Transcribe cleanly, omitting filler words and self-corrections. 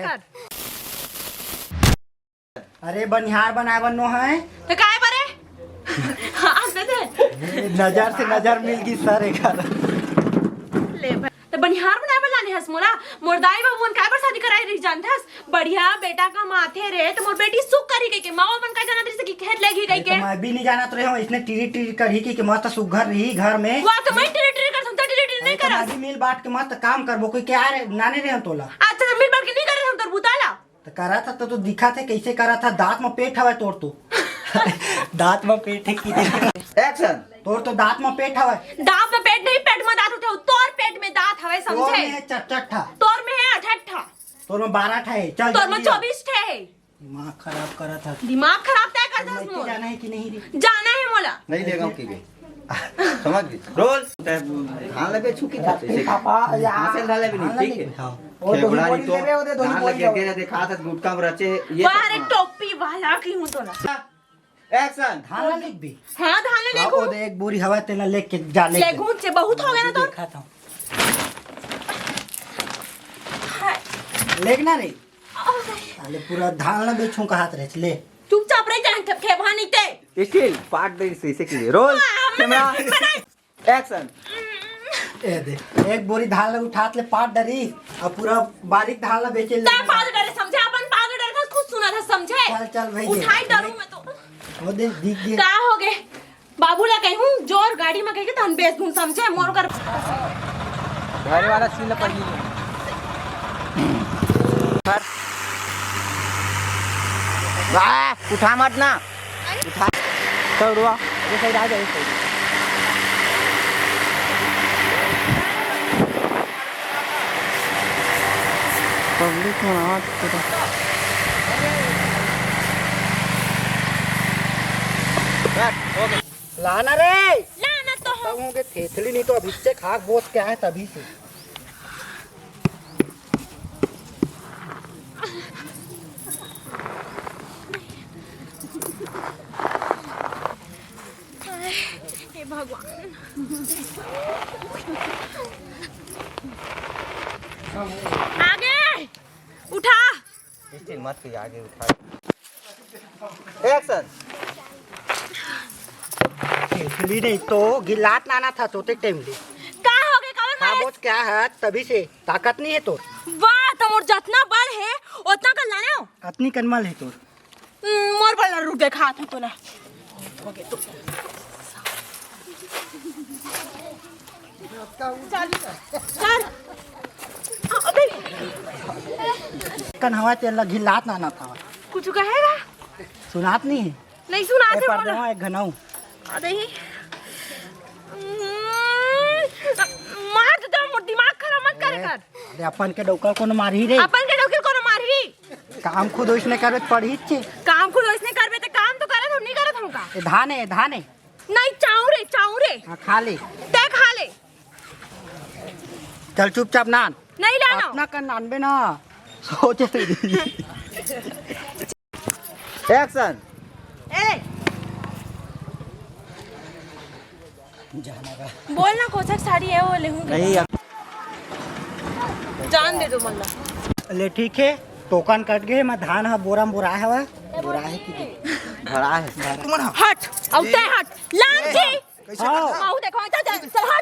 कर। अरे बनिहार बनाए बनो है तो काय बरे हाँ दे नजर से नजर मिल गई सर एक ले तो बनिहार बनाए बन लाने हस मोला मोरदाई बाबून काय पर शादी कराई रही जानथस बढ़िया बेटा का माथे रे तो मोर बेटी सुख करी के माओ बन का जाना तरी से की खेत लेगी गई के मैं भी नहीं जाना तो रहे इसने टीरी टीरी करी कि मस्त सुघर रही घर में वाह तो मैं टेरिटरी कर सकता टेरिटरी नहीं कर मैं भी मिल बांट के मस्त काम करबो कोई क्या रे नाने रे हम तोला अच्छा मिल बात के नहीं कर हम तो बुताला तो करा था तो दिखा थे कैसे करा था दांत में पेट हवा तोड़ तू दांत में पेट है की एक्शन तोड़ तो दांत में पेट हवा दांत में पेट नहीं पेट में दांत उठे तोर पेट में दांत हवे तोर समझे में है चट ठा तोर में है 88 तोर में 12 ठा है चल तोर में 24 है दिमाग खराब करा था दिमाग खराब तय कर दस मोर जाना है कि नहीं रे जाना है मोला नहीं देगा की समझ गई रोल हाँ लगे छुकी था पापा हासिल डाले भी नहीं ठीक है खेबड़ा नहीं तो हाँ लगे के देखा था गुटका में रचे ये बाहर टोपी वाला की हूं तो ना एक्शन धाना लिख भी हां धाने अब लेगू वो एक बोरी हवा तेला लेके जा ले लेगू से बहुत हो गया ना तो देखा था लेगना रे अरे पूरा धान ना बेचूं का हाथ रे ले चुपचाप रह जा खेबा नहीं ते स्टिल पार्ट दे से की रोल कैमरा एक्शन ए दे एक बोरी धान ले उठा ले पाट डरी और पूरा बारीक धान ला बेचे ले ता पागल डरे समझे अपन पागल डरे था खुद सुना था समझे चल चल भाई उठाई डरू मैं तो वो दे दिख गया का हो गए बाबूला कहूं जोर गाड़ी में कह के तन बेच दूं समझे मोर कर घर वाला सीन पड़ी वाह उठा मत ना उठा तो रुआ ये साइड आ जाए सही पब्लिक में लाना रे लाना तो हो तब होंगे थेथली नहीं तो अभी से खाक बोस के आए तभी से हे भगवान आगे उठा स्टिल मत के आगे उठा एक्शन थेथली नहीं तो गिलाट लाना था तोते टाइम ले का हो गए कवर हाँ मारे बोस क्या है तभी से ताकत नहीं है तो वाह तमोर जितना बल है उतना कर लाने हो अतनी कनमल है तो मोर बल रुक दे खा तो ना हो गए तो चल चल अबे कन हवा तेल गिलाट लाना था कुछ कहेगा सुनात नहीं है नहीं सुना ए थे पर मोला देवा एक घनाऊ अरे मार तो मोर दिमाग खराब मत करे कर अरे अपन के डौका कोनो मारी रे अपन के डोके कोनो मारी काम खुद उसने करवे तो पड़ी छे काम खुद वैसने करबे ते काम तो करत हम नहीं करत हम का ए धान है नहीं चाऊ रे हाँ खा ले ते खा ले चल चुपचाप नान नहीं लाना अपना कर नानबे ना सोचे एक्शन ए बोल ना कोचक साड़ी है वो ले नहीं जान दे दो मल्ला ले ठीक है टोकन कट गए मैं धान है बोरा में बोरा है बोरा है कि भरा है हट औते हट लांची हाँ आओ देखो चल हट